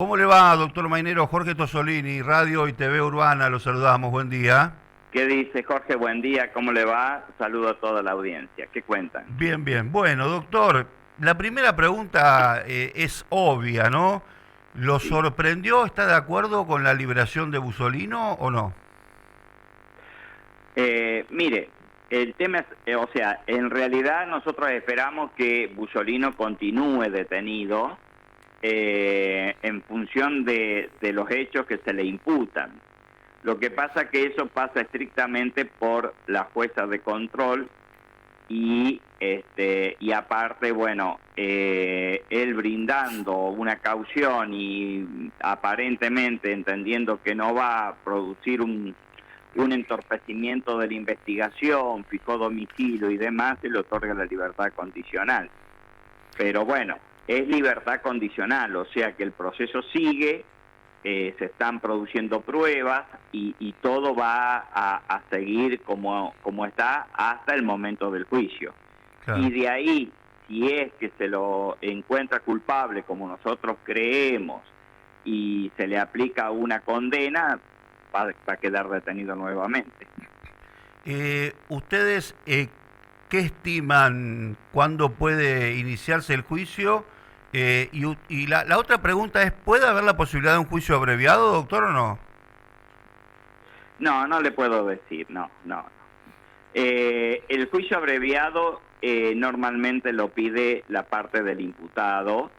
¿Cómo le va, doctor Mainero? Jorge Tosolini, Radio y TV Urbana, lo saludamos, buen día. ¿Qué dice Jorge? Buen día, ¿cómo le va? Saludo a toda la audiencia. ¿Qué cuentan? Bien, bien. Bueno, doctor, la primera pregunta es obvia, ¿no? ¿Lo Sí. sorprendió? ¿Está de acuerdo con la liberación de Bussolino o no? Mire, el tema es, o sea, en realidad nosotros esperamos que Bussolino continúe detenido en función de los hechos que se le imputan. Lo que pasa que eso pasa estrictamente por la jueza de control y aparte, bueno, él brindando una caución y aparentemente entendiendo que no va a producir un entorpecimiento de la investigación, fijó domicilio y demás, se le otorga la libertad condicional. Pero bueno, es libertad condicional, o sea que el proceso sigue, se están produciendo pruebas y todo va a seguir como está hasta el momento del juicio. Claro. Y de ahí, si es que se lo encuentra culpable como nosotros creemos y se le aplica una condena, va a quedar detenido nuevamente. ¿Ustedes qué estiman cuándo puede iniciarse el juicio? Y la otra pregunta es, ¿puede haber la posibilidad de un juicio abreviado, doctor, o no? No, no le puedo decir, no. El juicio abreviado normalmente lo pide la parte del imputado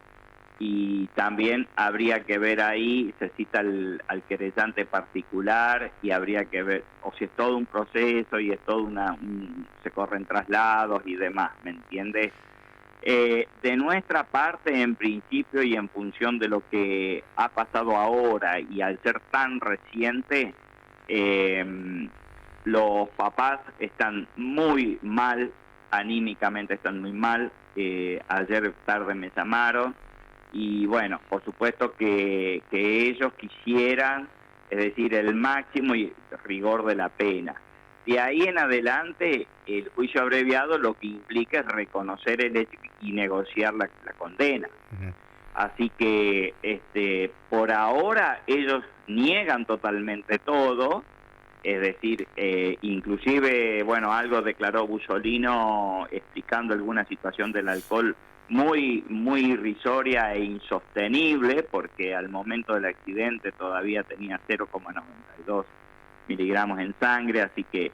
y también habría que ver ahí, se cita al querellante particular y habría que ver, o si es todo un proceso y es todo se corren traslados y demás, ¿me entiende? De nuestra parte, en principio y en función de lo que ha pasado ahora y al ser tan reciente, los papás están muy mal, anímicamente están muy mal. Ayer tarde me llamaron y bueno, por supuesto que ellos quisieran, es decir, el máximo y rigor de la pena. De ahí en adelante, el juicio abreviado lo que implica es reconocer el hecho y negociar la condena. Uh-huh. Así que por ahora ellos niegan totalmente todo, es decir, inclusive, bueno, algo declaró Bussolino explicando alguna situación del alcohol muy irrisoria e insostenible, porque al momento del accidente todavía tenía 0,92 miligramos en sangre, así que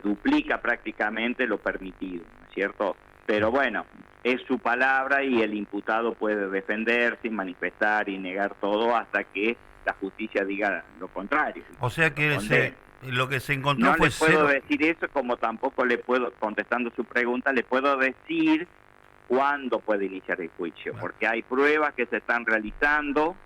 duplica prácticamente lo permitido, ¿no es cierto? Pero bueno, es su palabra y el imputado puede defenderse, manifestar y negar todo hasta que la justicia diga lo contrario. O sea que lo que se encontró no fue le puedo cero. decir eso, como tampoco le puedo, contestando su pregunta, le puedo decir cuándo puede iniciar el juicio, porque hay pruebas que se están realizando,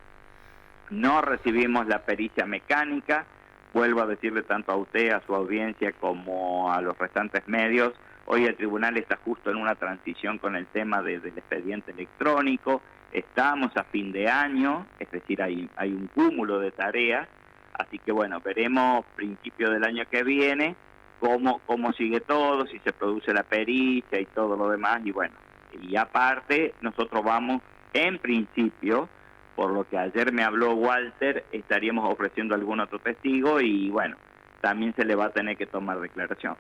no recibimos la pericia mecánica. Vuelvo a decirle tanto a usted, a su audiencia, como a los restantes medios, hoy el tribunal está justo en una transición con el tema del expediente electrónico, estamos a fin de año, es decir, hay un cúmulo de tareas, así que bueno, veremos principio del año que viene cómo sigue todo, si se produce la pericia y todo lo demás, y bueno, y aparte nosotros vamos, en principio, por lo que ayer me habló Walter, estaríamos ofreciendo algún otro testigo y bueno, también se le va a tener que tomar declaración.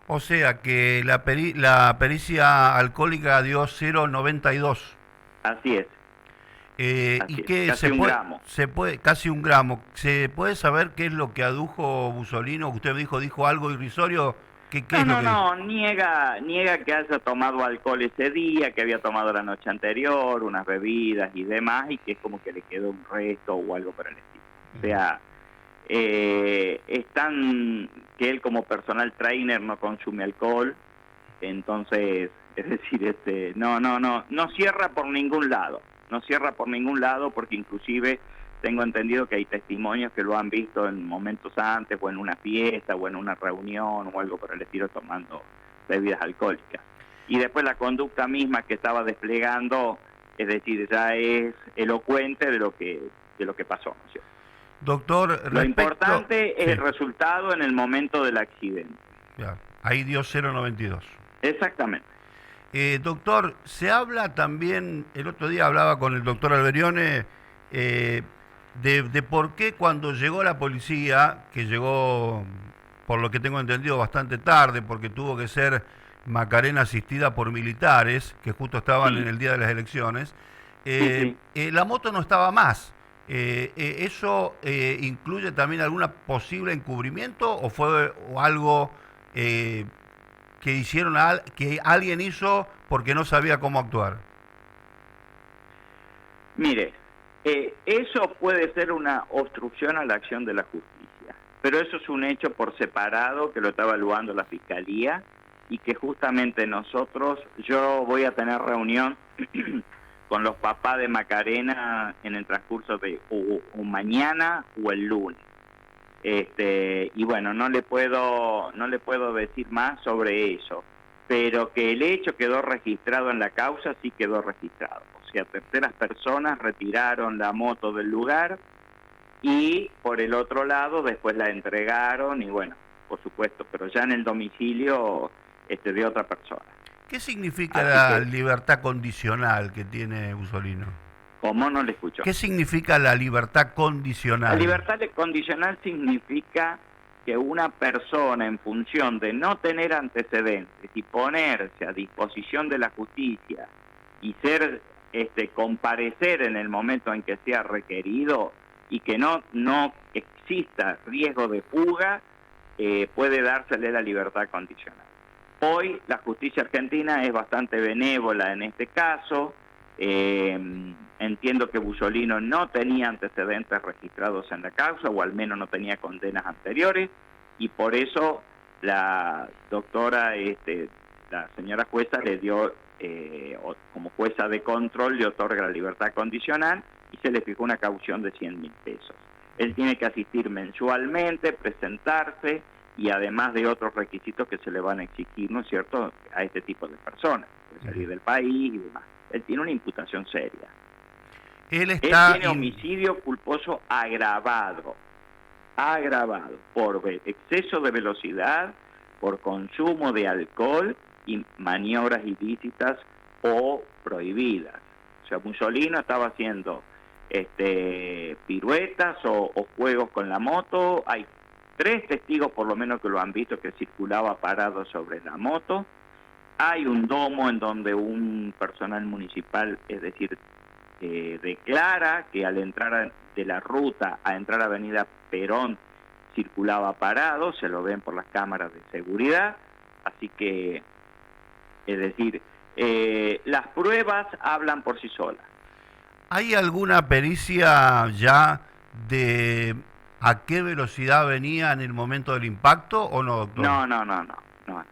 O sea que la pericia alcohólica dio 0,92. Así es. ¿Y qué Casi un gramo. casi un gramo? ¿Se puede saber qué es lo que adujo Bussolino? Usted dijo algo irrisorio. ¿Qué es lo que dijo? Niega que haya tomado alcohol ese día, que había tomado la noche anterior, unas bebidas y demás, y que es como que le quedó un resto o algo por el estilo. O sea, están que él como personal trainer no consume alcohol, entonces, es decir, no cierra por ningún lado, porque inclusive tengo entendido que hay testimonios que lo han visto en momentos antes, o en una fiesta, o en una reunión, o algo por el estilo, tomando bebidas alcohólicas. Y después la conducta misma que estaba desplegando, es decir, ya es elocuente de lo que pasó, ¿no es cierto? Doctor, Lo importante es sí, el resultado en el momento del accidente. ya, ahí dio 0,92. Exactamente. Doctor, se habla también, el otro día hablaba con el doctor Alberione, de por qué cuando llegó la policía, que llegó, por lo que tengo entendido, bastante tarde, porque tuvo que ser Macarena asistida por militares, que justo estaban en Sí, el día de las elecciones, sí, sí. la moto no estaba más. ¿Eso incluye también alguna posible encubrimiento o fue algo eh, que hicieron que alguien hizo porque no sabía cómo actuar? Mire, eso puede ser una obstrucción a la acción de la justicia, pero eso es un hecho por separado que lo está evaluando la Fiscalía y que justamente yo voy a tener reunión con los papás de Macarena en el transcurso de o mañana o el lunes. Y bueno, no le puedo decir más sobre eso, pero que el hecho quedó registrado en la causa, sí quedó registrado. O sea, terceras personas retiraron la moto del lugar y por el otro lado después la entregaron y bueno, por supuesto, pero ya en el domicilio de otra persona. ¿Qué significa Así la que, libertad condicional que tiene Mussolini? ¿cómo no le escucho? ¿Qué significa la libertad La condicional? libertad condicional significa que una persona, en función de no tener antecedentes y ponerse a disposición de la justicia y comparecer en el momento en que sea requerido y que no exista riesgo de fuga, puede dársele la libertad condicional. Hoy la justicia argentina es bastante benévola en este caso. Entiendo que Bussolino no tenía antecedentes registrados en la causa, o al menos no tenía condenas anteriores, y por eso la doctora, la señora jueza le dio, como jueza de control, le otorga la libertad condicional y se le fijó una caución de 100.000 pesos. Él tiene que asistir mensualmente, presentarse, y además de otros requisitos que se le van a exigir, ¿no es cierto?, a este tipo de personas, puede salir del país y demás. Él tiene una imputación seria. Él Él está tiene homicidio culposo agravado por exceso de velocidad, por consumo de alcohol y maniobras ilícitas o prohibidas. O sea, Mussolini estaba haciendo piruetas o juegos con la moto. Hay 3 testigos por lo menos que lo han visto, que circulaba parado sobre la moto. Hay un domo en donde un personal municipal, es decir, declara que al entrar de la ruta a entrar a Avenida Perón circulaba parado, se lo ven por las cámaras de seguridad, así que, es decir, las pruebas hablan por sí solas. ¿Hay alguna pericia ya de a qué velocidad venía en el momento del impacto o no, doctor? No.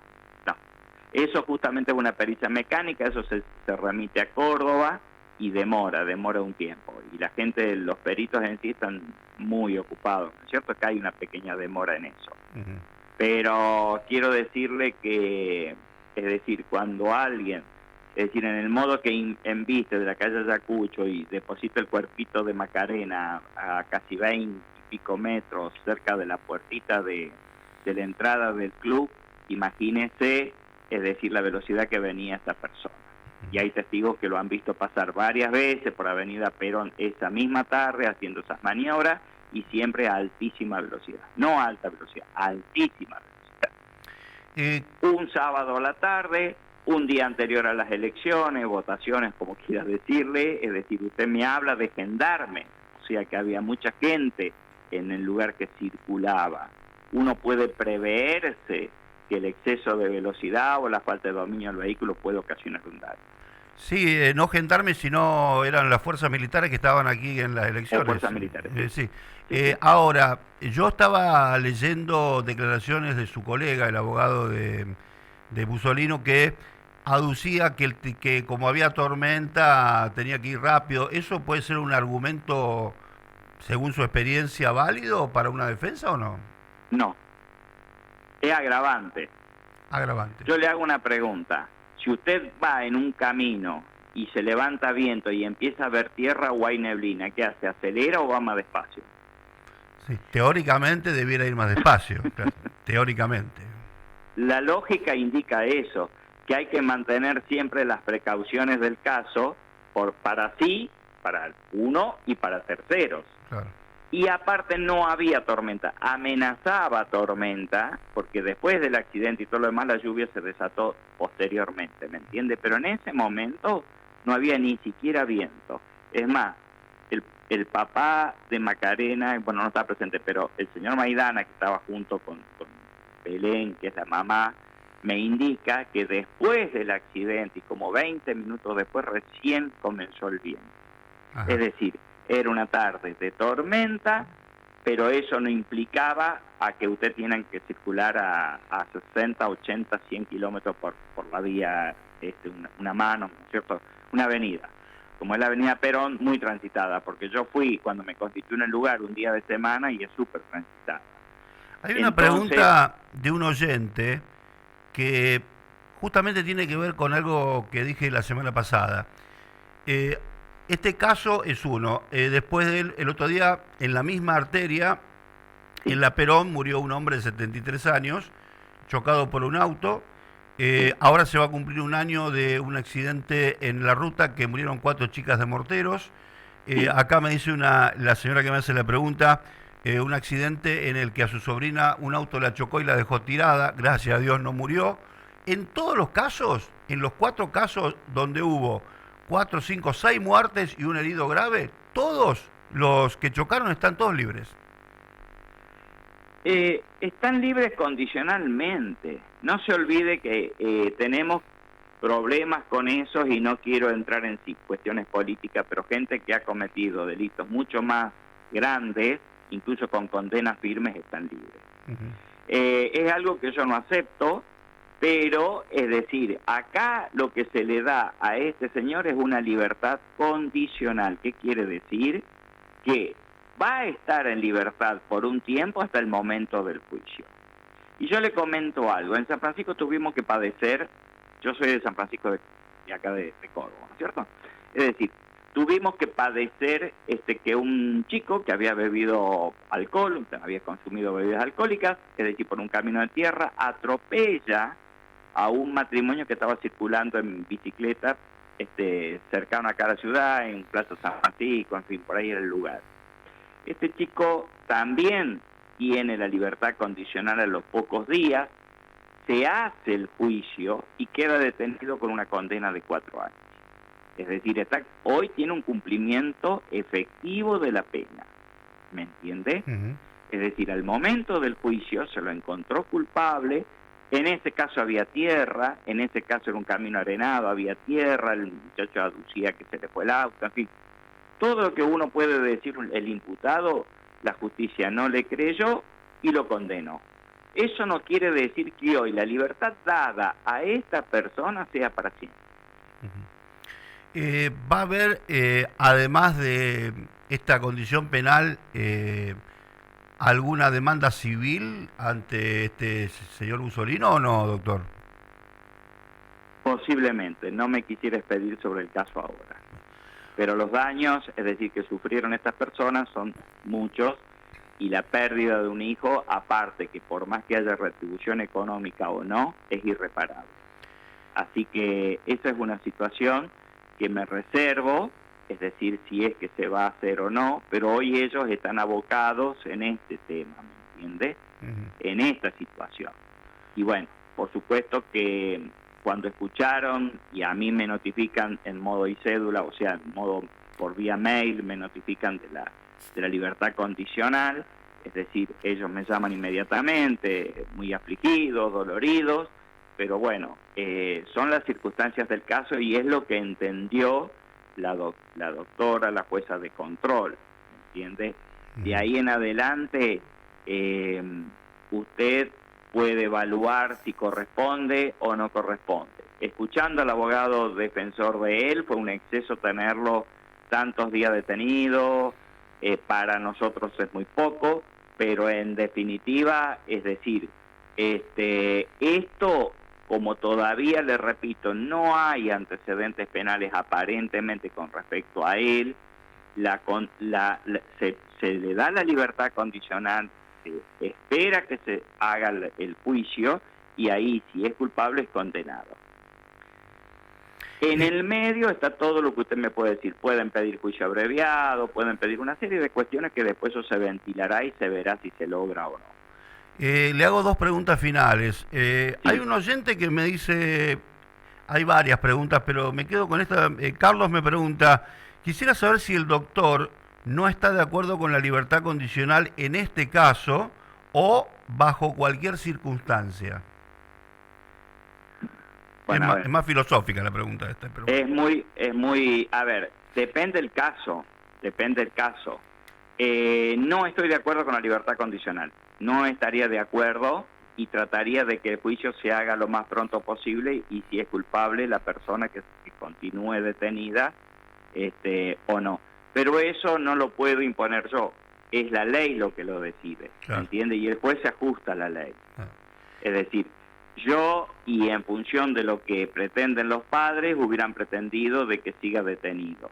Eso justamente es una pericia mecánica, eso se remite a Córdoba y demora un tiempo. Y la gente, los peritos en sí están muy ocupados, ¿no es cierto? Que hay una pequeña demora en eso. Ujú. Pero quiero decirle que, es decir, cuando alguien, es decir, en el modo que embiste de la calle Ayacucho y deposita el cuerpito de Macarena a casi 20 y pico metros cerca de la puertita de la entrada del club, imagínese, es decir, la velocidad que venía esta persona. Y hay testigos que lo han visto pasar varias veces por Avenida Perón esa misma tarde haciendo esas maniobras y siempre a altísima velocidad. No a alta velocidad, a altísima velocidad. Eh, Un sábado a la tarde, un día anterior a las elecciones, votaciones, como quieras decirle, es decir, usted me habla de gendarme, o sea que había mucha gente en el lugar que circulaba. Uno puede preverse que el exceso de velocidad o la falta de dominio del vehículo puede ocasionar un daño. sí, no gendarmes, sino eran las fuerzas militares que estaban aquí en las O elecciones. fuerzas militares, sí. Sí. Sí. Ahora, yo estaba leyendo declaraciones de su colega, el abogado de Bussolino, que aducía que como había tormenta tenía que ir rápido. ¿Eso puede ser un argumento, según su experiencia, válido para una defensa o no? No, es agravante. Agravante. Yo le hago una pregunta. Si usted va en un camino y se levanta viento y empieza a ver tierra o hay neblina, ¿qué hace? ¿Acelera o va más despacio? Sí, teóricamente debiera ir más despacio, claro, teóricamente. La lógica indica eso, que hay que mantener siempre las precauciones del caso para así para uno y para terceros. Claro. Y aparte no había tormenta, amenazaba tormenta, porque después del accidente y todo lo demás la lluvia se desató posteriormente, ¿me entiende? Pero en ese momento no había ni siquiera viento. Es más, el papá de Macarena, bueno, no está presente, pero el señor Maidana, que estaba junto con Belén, que es la mamá, me indica que después del accidente y como 20 minutos después recién comenzó el viento. Ajá. Es decir, era una tarde de tormenta, pero eso no implicaba a que usted tiene que circular a 60, 80, 100 kilómetros por la vía, una mano, ¿no es cierto? Una avenida, como es la avenida Perón, muy transitada, porque yo fui cuando me constituí en el lugar un día de semana y es súper transitada. Hay una pregunta de un oyente que justamente tiene que ver con algo que dije la semana pasada. Este caso es uno. Después el otro día, en la misma arteria, Sí. en la Perón, murió un hombre de 73 años, chocado por un auto. Ahora se va a cumplir un año de un accidente en la ruta que murieron 4 chicas de Morteros. Acá me dice la señora que me hace la pregunta, un accidente en el que a su sobrina un auto la chocó y la dejó tirada, gracias a Dios no murió. En todos los casos, en los 4 casos donde hubo 4, 5, 6 muertes y un herido grave, todos los que chocaron están todos libres. Están libres condicionalmente. No se olvide que tenemos problemas con esos y no quiero entrar en cuestiones políticas, pero gente que ha cometido delitos mucho más grandes, incluso con condenas firmes, están libres. Es algo que yo no acepto, pero es decir, acá lo que se le da a este señor es una libertad condicional. ¿Qué quiere decir? Que va a estar en libertad por un tiempo hasta el momento del juicio. Y yo le comento algo, en San Francisco tuvimos que padecer, yo soy de San Francisco de acá de Córdoba, ¿no es cierto? Es decir, tuvimos que padecer que un chico que había bebido alcohol, había consumido bebidas alcohólicas, es decir, por un camino de tierra, atropella a un matrimonio que estaba circulando en bicicleta cercano acá a la ciudad, en Plaza San Francisco, en fin, por ahí era el lugar. Este chico también tiene la libertad condicional a los pocos días, se hace el juicio y queda detenido con una condena de 4 años. Es decir, hoy tiene un cumplimiento efectivo de la pena, ¿me entiende? Es decir, al momento del juicio se lo encontró culpable, en ese caso había tierra, en ese caso era un camino arenado, había tierra, el muchacho aducía que se le fue el auto, en fin. Todo lo que uno puede decir el imputado, la justicia no le creyó y lo condenó. Eso no quiere decir que hoy la libertad dada a esta persona sea para siempre. Va a haber, además de esta condición penal, alguna demanda civil ante este señor Bussolino o no, doctor? Posiblemente, no me quisiera expedir sobre el caso ahora. Pero los daños, es decir, que sufrieron estas personas son muchos y la pérdida de un hijo, aparte que por más que haya retribución económica o no, es irreparable. Así que esa es una situación que me reservo, es decir, si es que se va a hacer o no, pero hoy ellos están abocados en este tema, ¿me entiende? En esta situación. Y bueno, por supuesto que cuando escucharon y a mí me notifican en modo y cédula, o sea, en modo por vía mail, me notifican de la libertad condicional, es decir, ellos me llaman inmediatamente, muy afligidos, doloridos, pero bueno, son las circunstancias del caso y es lo que entendió la doctora, la jueza de control, ¿me entiende? De ahí en adelante, usted puede evaluar si corresponde o no corresponde. Escuchando al abogado defensor de él, fue un exceso tenerlo tantos días detenido, para nosotros es muy poco, pero en definitiva, es decir, esto, como todavía le repito, no hay antecedentes penales aparentemente con respecto a él, se le da la libertad condicional, se espera que se haga el juicio y ahí, si es culpable, es condenado. En el medio está todo lo que usted me puede decir. Pueden pedir juicio abreviado, pueden pedir una serie de cuestiones que después eso se ventilará y se verá si se logra o no. Le hago dos preguntas finales. Hay Sí. un oyente que me dice, hay varias preguntas, pero me quedo con esta. Carlos me pregunta, quisiera saber si el doctor no está de acuerdo con la libertad condicional en este caso o bajo cualquier circunstancia. Bueno, a Es ver, más filosófica la pregunta esta, pero bueno. a ver, depende el caso, depende el caso. No estoy de acuerdo con la libertad condicional, no estaría de acuerdo y trataría de que el juicio se haga lo más pronto posible y si es culpable la persona que continúe detenida o no. Pero eso no lo puedo imponer yo, es la ley lo que lo decide, Claro. ¿entiende? Y el juez se ajusta a la ley. Ah. Es decir, yo y en función de lo que pretenden los padres hubieran pretendido de que siga detenido.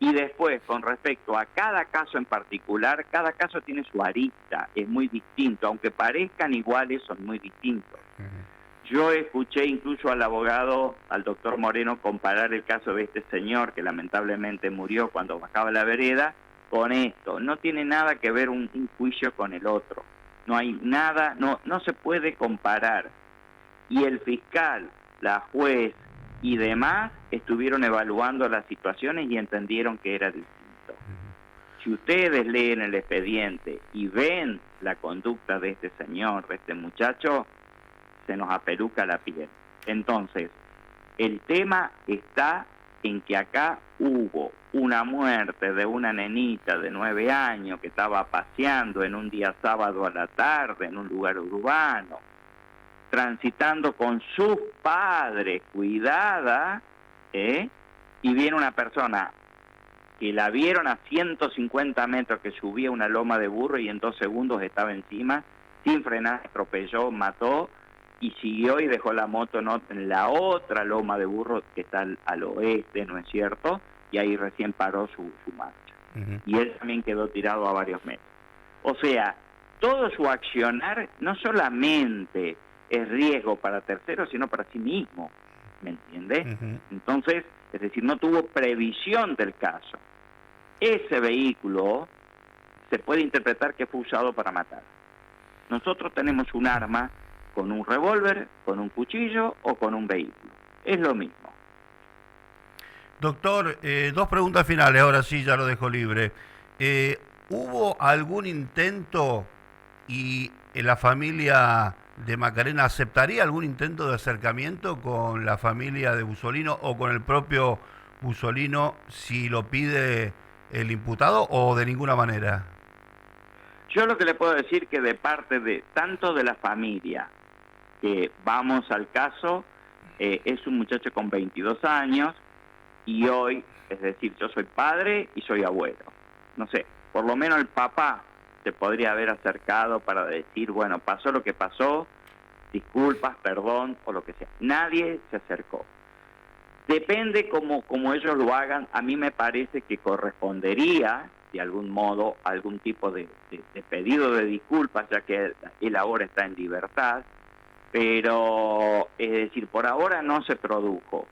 Y después, con respecto a cada caso en particular, cada caso tiene su arista, es muy distinto, aunque parezcan iguales, son muy distintos. Yo escuché incluso al abogado, al doctor Moreno, comparar el caso de este señor que lamentablemente murió cuando bajaba la vereda con esto. No tiene nada que ver un juicio con el otro. No hay nada, no se puede comparar. Y el fiscal, la juez y demás estuvieron evaluando las situaciones y entendieron que era distinto. Si ustedes leen el expediente y ven la conducta de este señor, de este muchacho, se nos apeluca la piel. Entonces, el tema está en que acá hubo una muerte de una nenita de 9 años que estaba paseando en un día sábado a la tarde en un lugar urbano, transitando con sus padres, cuidada, y viene una persona que la vieron a 150 metros que subía una loma de burro y en 2 segundos estaba encima, sin frenar, atropelló, mató y siguió y dejó la moto en la otra loma de burro que está al oeste, ¿no es cierto? Y ahí recién paró su marcha. Y él también quedó tirado a varios metros. O sea, todo su accionar no solamente es riesgo para terceros, sino para sí mismo, ¿me entiende? Entonces, es decir, no tuvo previsión del caso. Ese vehículo se puede interpretar que fue usado para matar. Nosotros tenemos un arma con un revólver, con un cuchillo o con un vehículo. Es lo mismo. Doctor, dos preguntas finales, ahora sí ya lo dejo libre. ¿Hubo algún intento y la familia de Macarena aceptaría algún intento de acercamiento con la familia de Busolino o con el propio Busolino si lo pide el imputado o de ninguna manera? Yo lo que le puedo decir que de parte de tanto de la familia, que vamos al caso, es un muchacho con 22 años y hoy, es decir, yo soy padre y soy abuelo. No sé, por lo menos el papá se podría haber acercado para decir, bueno, pasó lo que pasó, disculpas, perdón o lo que sea. Nadie se acercó. Depende como ellos lo hagan, a mí me parece que correspondería, de algún modo, algún tipo de pedido de disculpas, ya que él ahora está en libertad, pero, es decir, por ahora no se produjo.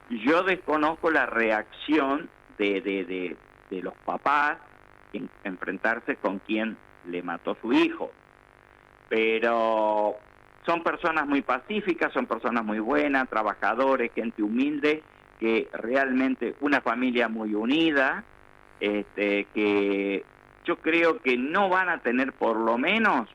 Yo desconozco la reacción de los papás en enfrentarse con quien le mató su hijo, pero son personas muy pacíficas, son personas muy buenas, trabajadores, gente humilde, que realmente una familia muy unida, que yo creo que no van a tener por lo menos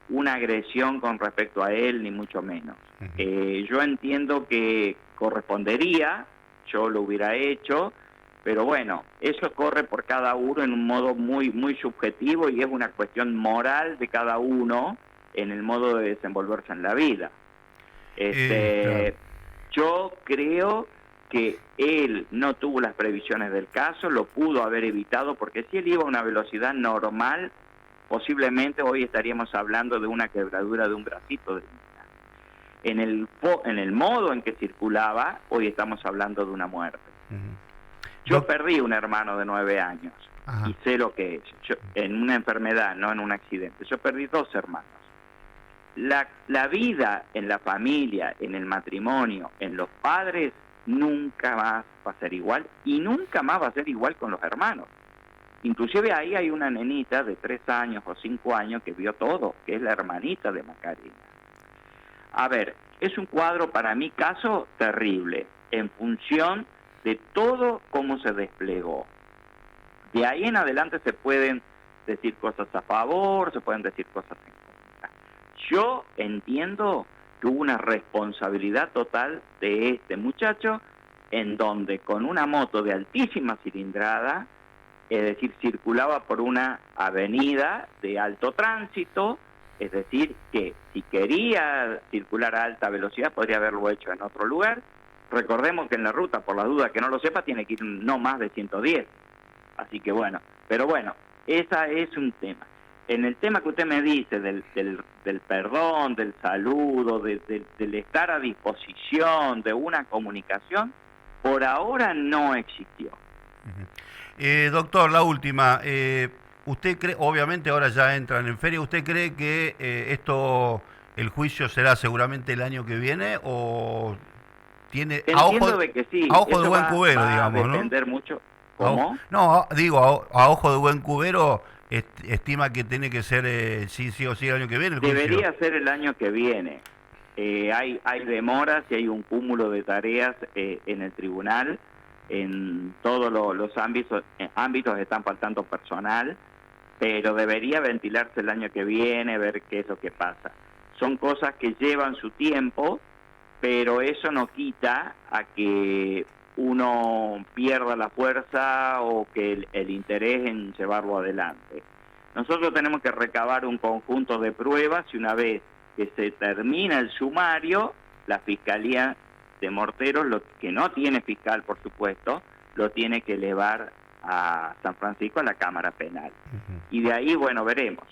una agresión con respecto a él, ni mucho menos. Yo entiendo que correspondería, yo lo hubiera hecho, pero bueno, eso corre por cada uno en un modo muy, muy subjetivo y es una cuestión moral de cada uno en el modo de desenvolverse en la vida. Claro. Yo creo que él no tuvo las previsiones del caso, lo pudo haber evitado, porque si él iba a una velocidad normal, posiblemente hoy estaríamos hablando de una quebradura de un bracito. En el modo en que circulaba, hoy estamos hablando de una muerte. Yo perdí un hermano de 9 años. Ajá. Y sé lo que es. Yo, en una enfermedad, no en un accidente. Yo perdí 2 hermanos. La vida en la familia, en el matrimonio, en los padres, nunca más va a ser igual y nunca más va a ser igual con los hermanos. Inclusive ahí hay una nenita de 3 años o 5 años que vio todo, que es la hermanita de Macarena. A ver, es un cuadro para mi caso terrible, en función de todo cómo se desplegó. De ahí en adelante se pueden decir cosas a favor, se pueden decir cosas en contra. Yo entiendo que hubo una responsabilidad total de este muchacho, en donde con una moto de altísima cilindrada, es decir, circulaba por una avenida de alto tránsito, es decir, que si quería circular a alta velocidad podría haberlo hecho en otro lugar. Recordemos que en la ruta, por la duda que no lo sepa, tiene que ir no más de 110. Así que bueno, pero bueno, ese es un tema. En el tema que usted me dice del perdón, del saludo, del estar a disposición, de una comunicación, por ahora no existió. Doctor, la última. ¿Usted cree, obviamente ahora ya entran en feria, ¿usted cree que el juicio será seguramente el año que viene o tiene Entiendo de que sí, a ojo de eso buen cubero, va a digamos, depender mucho? ¿no? ¿Cómo? No, digo, a ojo de buen cubero estima que tiene que ser sí o sí el año que viene el juicio. Debería ser el año que viene. Hay demoras y hay un cúmulo de tareas en el tribunal. En todos los ámbitos están faltando personal, pero debería ventilarse el año que viene, ver qué es lo que pasa. Son cosas que llevan su tiempo, pero eso no quita a que uno pierda la fuerza o que el interés en llevarlo adelante. Nosotros tenemos que recabar un conjunto de pruebas y una vez que se termina el sumario, la Fiscalía de Morteros, lo que no tiene fiscal, por supuesto, lo tiene que elevar a San Francisco, a la Cámara Penal. Y de ahí, bueno, veremos.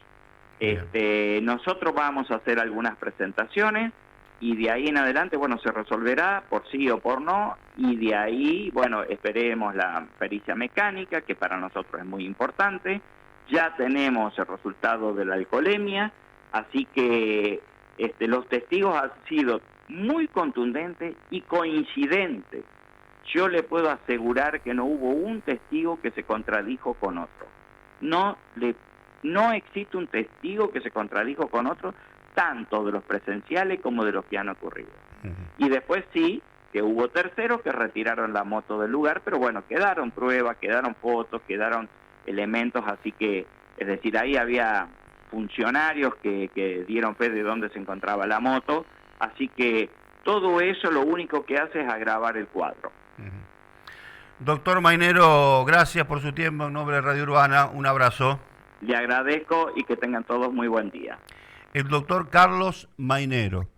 Nosotros vamos a hacer algunas presentaciones y de ahí en adelante, bueno, se resolverá por sí o por no, y de ahí, bueno, esperemos la pericia mecánica, que para nosotros es muy importante. Ya tenemos el resultado de la alcoholemia, así que los testigos han sido muy contundentes y coincidentes. Yo le puedo asegurar que no hubo un testigo que se contradijo con otro. No existe un testigo que se contradijo con otro, tanto de los presenciales como de los que han ocurrido. Y después sí, que hubo terceros que retiraron la moto del lugar, pero bueno, quedaron pruebas, quedaron fotos, quedaron elementos, así que, es decir, ahí había funcionarios que dieron fe de dónde se encontraba la moto, así que todo eso lo único que hace es agravar el cuadro. Doctor Mainero, gracias por su tiempo en nombre de Radio Urbana, un abrazo. Le agradezco y que tengan todos muy buen día. El doctor Carlos Mainero.